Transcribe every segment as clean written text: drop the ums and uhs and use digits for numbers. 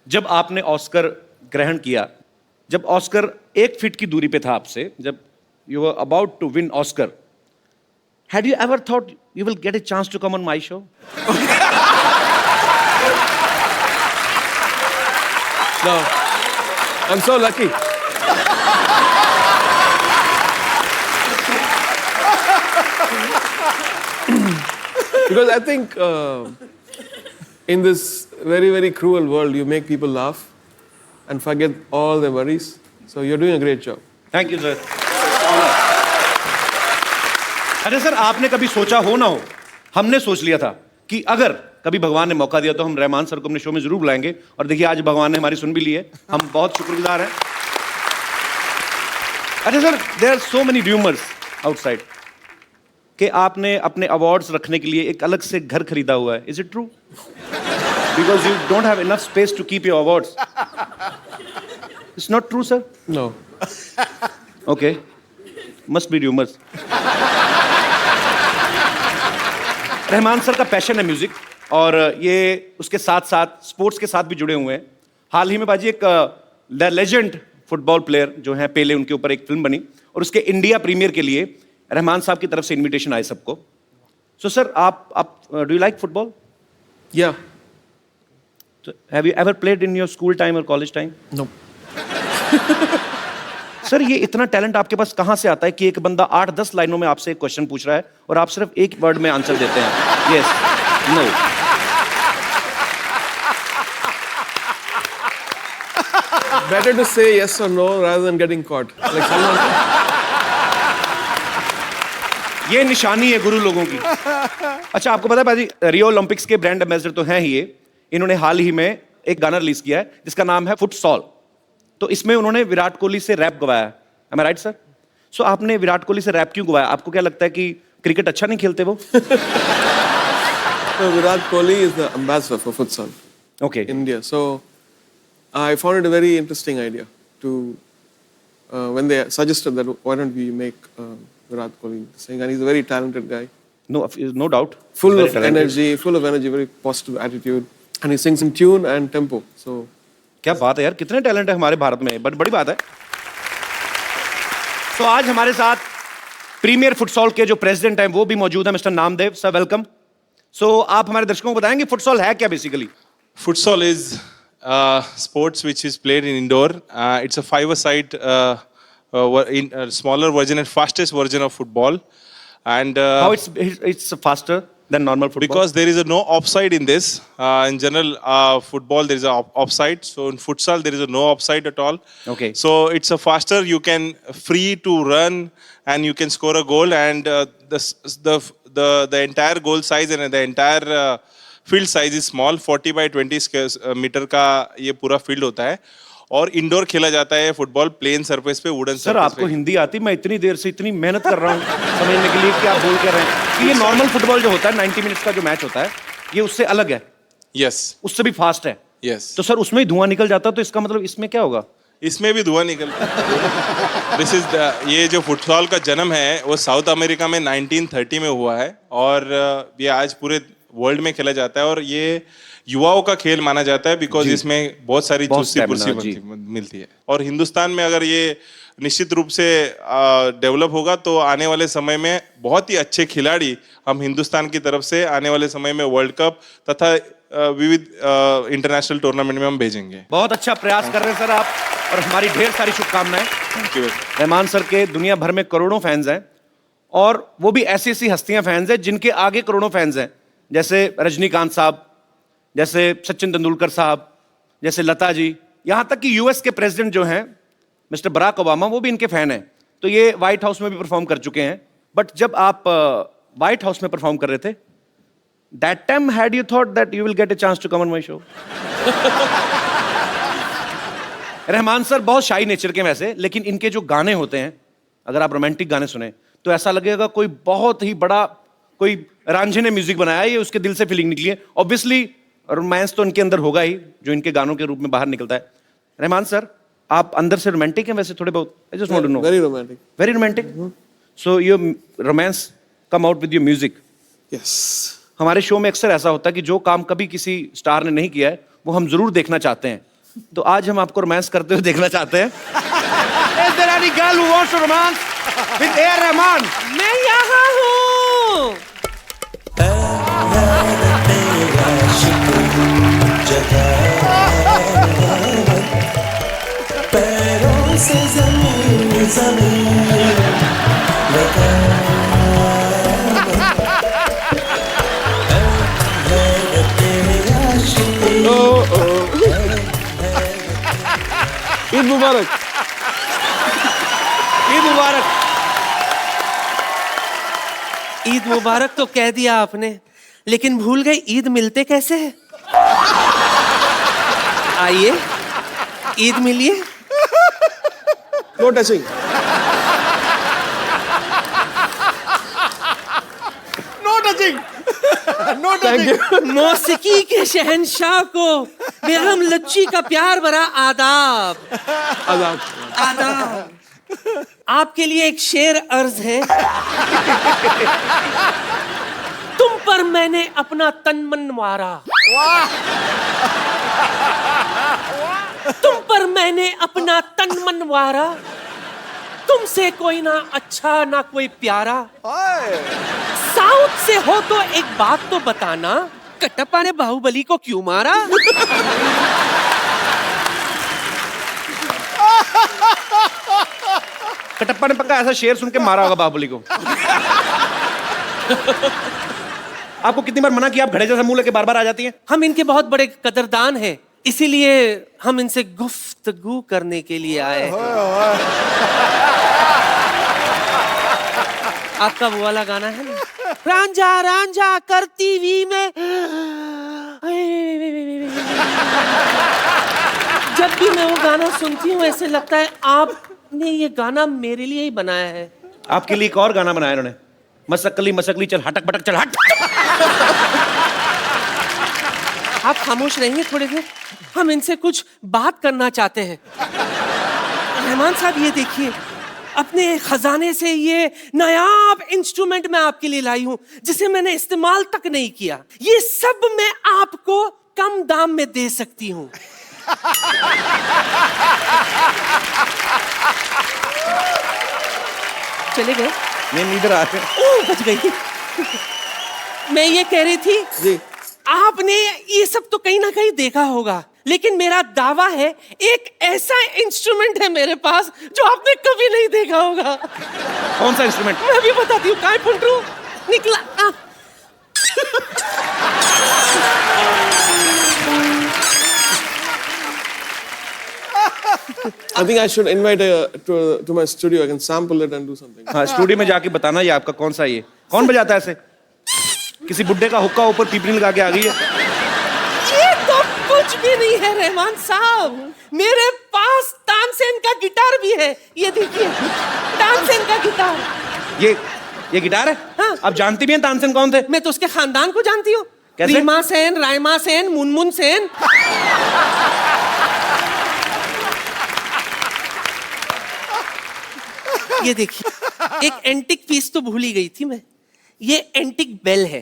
जब आपने ऑस्कर ग्रहण किया, जब ऑस्कर 1 फीट की दूरी पे था आपसे, जब you were about to win Oscar, had you ever thought you will get a chance to come on my show? No, I'm so lucky. Because I think in this very, very cruel world, you make people laugh and forget all their worries. So you're doing a great job. Thank you sir. अरे sir, आपने कभी सोचा हो ना हो, हमने सोच लिया था कि अगर कभी भगवान ने मौका दिया तो हम रहमान सर को अपने शो में जरूर बुलाएंगे, और देखिए आज भगवान ने हमारी सुन भी ली है, हम बहुत शुक्रगुजार हैं। अच्छा sir, there are so many rumours outside कि आपने अपने अवार्ड्स रखने के लिए एक अलग से घर खरीदा हुआ है। Is it true? Because you don't have enough space to keep your awards. It's not true sir? No. Okay, must be rumours. Rahman sir का पैशन है म्यूजिक, और ये उसके साथ साथ स्पोर्ट्स के साथ भी जुड़े हुए हैं। हाल ही में बाजी एक द लेजेंड फुटबॉल प्लेयर जो हैं पेले, उनके ऊपर एक फिल्म बनी, और उसके इंडिया प्रीमियर के लिए रहमान साहब की तरफ से इनविटेशन आए सबको। सो सर, आप do you like football? Yeah. Have you ever played in your school time और कॉलेज टाइम? No. सर, ये इतना टैलेंट आपके पास कहाँ से आता है कि एक बंदा 8-10 लाइनों में आपसे एक क्वेश्चन पूछ रहा है और आप सिर्फ एक वर्ड में आंसर देते हैं, yes, no? Better to say yes or no rather than getting caught. Like someone. ये निशानी है गुरु लोगों की। अच्छा, आपको पता है भाजी, रियो ओलंपिक्स के ब्रांड एम्बेसडर तो हैं ही ये। इन्होंने हाल ही में एक गाना रिलीज किया है जिसका नाम है फुटसॉल। तो इसमें उन्होंने विराट कोहली से रैप गवाया। एम आई राइट सर? सो आपने विराट कोहली से रैप क्यों गवाया? आपको क्या लगता है कि क्रिकेट अच्छा नहीं खेलते वो? So Virat Kohli is the ambassador for futsal okay, in India. So I found it a very interesting idea to when they suggested that why don't we make Virat Kohli sing, and he's a very talented guy, no doubt, full of energy, very positive attitude, and he sings in tune and tempo. So क्या बात है यार, कितने talent है हमारे भारत में, but बड़ी बात है। तो आज हमारे साथ प्रीमियर फुटसॉल के जो प्रेसिडेंट हैं वो भी मौजूद है, मिस्टर नामदेव सर, वेलकम। सो आप हमारे दर्शकों को बताएंगे फुटसॉल है क्या basically? Futsal is sports which is played in indoor. It's a five-a-side smaller version and fastest version of football. And How it's faster than normal football? because there is no offside in this. In general, football there is a offside. So in futsal there is no offside at all. Okay. So it's a faster. You can free to run and you can score a goal. And the entire goal size and the entire field size is small. 40 by 20 metre का ये पूरा field होता है, और indoor खेला जाता है football plane surface पे, वुडन सर सरफेस आपको पे। हिंदी आती? मैं इतनी देर से इतनी मेहनत कर रहा हूँ समझने के लिए कि आप बोल कर रहे हैं कि ये नॉर्मल फुटबॉल जो होता है 90 मिनट्स का जो मैच होता है, ये उससे अलग है, यस उससे भी फास्ट है। यस। तो सर उसमें ही धुआं निकल जाता, तो इसका मतलब इसमें क्या होगा? इसमें भी धुआं निकलता है। दिस इज ये जो फुटबॉल का जन्म है वो साउथ अमेरिका में 1930 में हुआ है, और ये आज पूरे वर्ल्ड में खेला जाता है, और ये युवाओं का खेल माना जाता है बिकॉज इसमें बहुत सारी चुस्ती पुर्सी मिलती है। और हिंदुस्तान में अगर ये निश्चित रूप से डेवलप होगा तो आने वाले समय में बहुत ही अच्छे खिलाड़ी हम हिंदुस्तान की तरफ से आने वाले समय में वर्ल्ड कप तथा विविध इंटरनेशनल टूर्नामेंट में हम भेजेंगे। बहुत अच्छा प्रयास कर रहे हैं सर आप, और हमारी ढेर सारी शुभकामनाएं। Thank you. रहमान सर के दुनिया भर में करोड़ों फैंस हैं, और वो भी ऐसी ऐसी हस्तियां फैंस हैं जिनके आगे करोड़ों फैंस हैं, जैसे रजनीकांत साहब, जैसे सचिन तेंदुलकर साहब, जैसे लता जी, यहां तक कि यूएस के प्रेसिडेंट जो हैं मिस्टर बराक ओबामा, वो भी इनके फैन हैं। तो ये व्हाइट हाउस में भी परफॉर्म कर चुके हैं। बट जब आप व्हाइट हाउस में परफॉर्म कर रहे थे, that time had you thought that you will get a chance to come on my show? Rahman sir बहुत शाई नेचर के वैसे, लेकिन इनके जो गाने होते हैं, अगर आप रोमांटिक गाने सुने तो ऐसा लगेगा कोई बहुत ही बड़ा कोई रांझे ने म्यूजिक बनाया है, ये उसके दिल से फीलिंग निकली है। ऑब्वियसली रोमांस तो इनके अंदर होगा ही, जो इनके गानों के रूप में बाहर निकलता है। रहमान सर, आप अंदर से रोमांटिक हैं वैसे थोड़े बहुत? I just want to know. very romantic. Very romantic. So your romance come out with your music. Yes. हमारे शो में अक्सर ऐसा होता है कि जो काम कभी किसी स्टार ने नहीं किया है वो हम जरूर देखना चाहते हैं। तो आज हम आपको रोमांस करते हुए देखना चाहते हैं। Is there any girl who wants to romance with A.R. Rahman? मैं यहाँ हूँ। पैरों से जमीन जमीन ईद मुबारक। ईद मुबारक। ईद मुबारक तो कह दिया आपने, लेकिन भूल गए ईद मिलते कैसे हैं? आइए ईद मिलिए। No touching. No touching. No Thank you. मौसीकी के शहंशाह को बेगम लच्ची का प्यार भरा आदाब। आदाब। आदाब। आपके लिए एक शेर अर्ज है। तुम पर मैंने अपना तन मन वारा, तुम पर मैंने अपना तन मन वारा, तुमसे कोई ना अच्छा ना कोई प्यारा। साउथ से हो तो एक बात तो बताना, कटप्पा ने बाहुबली को क्यों मारा? कटप्पा ने पक्का ऐसा शेर सुन के मारा होगा बाहुबली को। आपको कितनी बार मना किया, आप घड़े जैसा मुंह लेके बार बार आ जाती हैं? हम इनके बहुत बड़े कदरदान हैं, इसीलिए हम इनसे गुफ्तगू करने के लिए आए हैं। आपका वो वाला गाना है ना, रांझा रांझा करती वी में, जब भी मैं वो गाना सुनती हूँ ऐसे लगता है आपने ये गाना मेरे लिए ही बनाया है। आपके लिए एक और गाना बनाया इन्होंने, मसकली मसकली चल हटक बटक चल हट। आप खामोश रहेंगे थोड़ी देर, हम इनसे कुछ बात करना चाहते हैं। रहमान साहब ये देखिए, अपने खजाने से ये नायाब इंस्ट्रूमेंट मैं आपके लिए लाई हूं, जिसे मैंने इस्तेमाल तक नहीं किया। ये सब मैं आपको कम दाम में दे सकती हूं। चले गए? नहीं, इधर आ रहे। ओह, बच गई। मैं ये कह रही थी जी। आपने ये सब तो कहीं ना कहीं देखा होगा, लेकिन मेरा दावा है एक ऐसा इंस्ट्रूमेंट है मेरे पास जो आपने कभी नहीं देखा होगा। कौन सा इंस्ट्रूमेंट? मैं भी बताती हूँ। काय पुंटरू निकला। I think I should invite to my studio. I can sample it and do something. हाँ, स्टूडियो में जाके बताना ये आपका कौन सा, ये कौन बजाता है ऐसे? किसी बुड्ढे का हुक्का ऊपर पीपनी लगा के आ गई है। ये तो कुछ भी नहीं है रहमान साहब, मेरे पास तानसेन का गिटार भी है। ये देखिए, तानसेन का गिटार। ये गिटार है? हाँ। आप जानती भी हैं तानसेन कौन थे? मैं तो उसके खानदान को जानती हूँ। कैसे? रीमा सेन, रायमा सेन, मुनमुन सेन। ये देखिए, एक एंटिक पीस तो भूल ही गई थी मैं। ये एंटिक बेल है।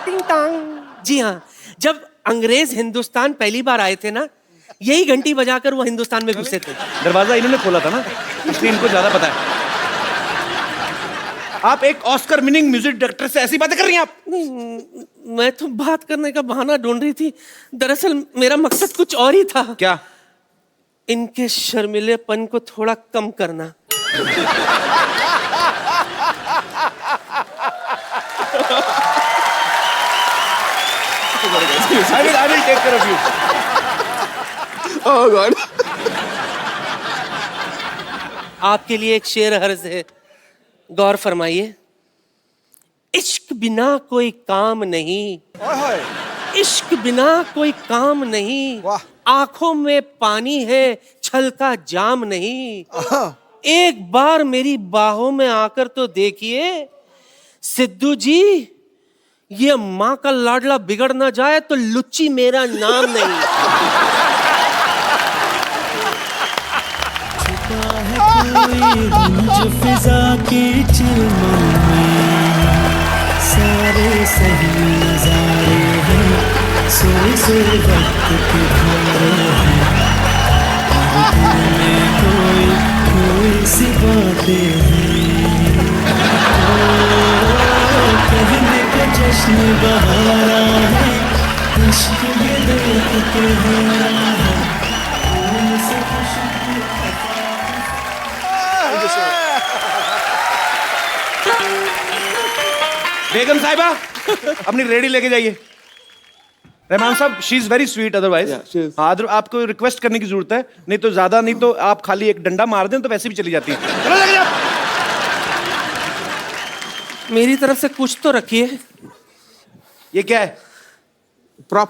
टिंग टांग। जी हाँ, जब अंग्रेज हिंदुस्तान पहली बार आए थे ना, यही घंटी बजाकर वो हिंदुस्तान में घुसे थे। दरवाजा इन्होंने खोला था ना, इसलिए इनको ज्यादा पता है। आप एक ऑस्कर विनिंग म्यूजिक डायरेक्टर से ऐसी बातें कर रही हैं आप? मैं तो बात करने का बहाना ढूंढ रही थी, दरअसल मेरा मकसद कुछ और ही था। क्या? इनके शर्मिलेपन को थोड़ा कम करना। I will take care of you. Oh God. आपके लिए एक शेर अर्ज है, गौर फरमाइए। इश्क बिना कोई काम नहीं, इश्क बिना कोई काम नहीं, आंखों में पानी है छल का जाम नहीं। एक बार मेरी बाहों में आकर तो देखिए सिद्धू जी, ये माँ का लाडला बिगड़ ना जाए तो लुच्ची मेरा नाम नहीं। कोई गुंज फिजा के चिलमन में सारे सही नजारे हैं। सोए सोए वक्त के घोरे हैं और दिल में कोई कोई सी बातें हैं। कहने का जश्न बहारा है, इश्क ये देख के हारा है, फूल से खुशबू। बेगम साहिबा अपनी रेडी लेके जाइए। रहमान साहब, she is very sweet otherwise. Yeah, she is. आपको रिक्वेस्ट करने की जरूरत है, नहीं तो ज्यादा नहीं तो आप खाली एक डंडा मार दें तो वैसे भी चली जाती है। चलो लेके जाओ। मेरी तरफ से कुछ तो रखिए। ये क्या है? Prop.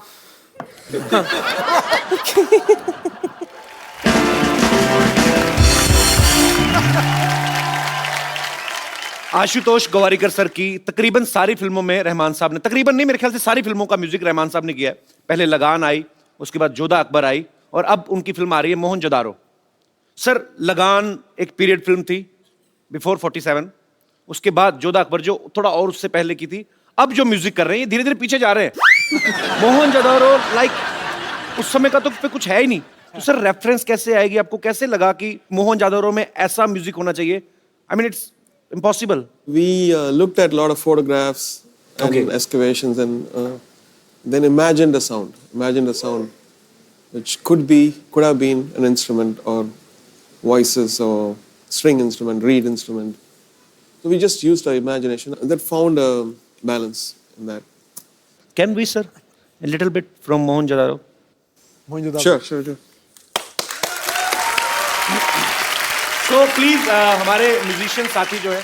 आशुतोष गवारीकर सर की तकरीबन सारी फिल्मों में रहमान साहब ने, तकरीबन नहीं मेरे ख्याल से सारी फिल्मों का म्यूजिक रहमान साहब ने किया है। पहले लगान आई, उसके बाद जोधा अकबर आई और अब उनकी फिल्म आ रही है मोहनजोदारो। सर, लगान एक पीरियड फिल्म थी बिफोर 47, उसके बाद जोधा अकबर जो थोड़ा और उससे पहले की थी। अब जो म्यूजिक कर रहे हैं ये धीरे धीरे पीछे जा रहे हैं। मोहनजोदारो लाइक उस समय का तो पे कुछ है ही नहीं। तो सर रेफरेंस कैसे आएगी? आपको कैसे लगा कि मोहनजोदारो में ऐसा म्यूजिक होना चाहिए? I mean it's impossible. We looked at a lot of photographs and Okay. excavations and then imagined a sound which could have been an instrument or voices or string instrument, reed instrument. So we just used our imagination and that found a balance in that. Can we, sir, a little bit from Mohenjo-daro? Sure. So please, हमारे musician साथी जो है,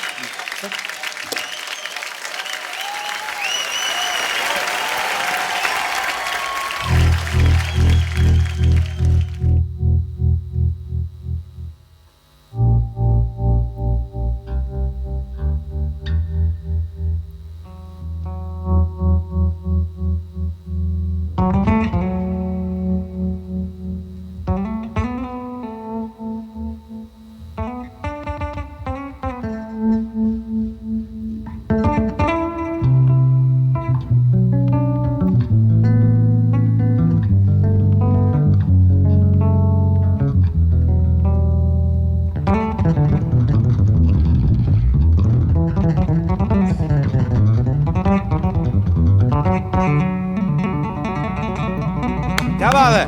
क्या बात है?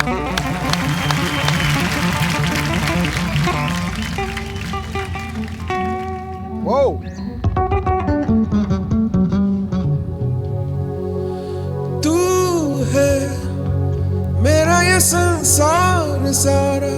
तू है मेरा ये संसार सारा,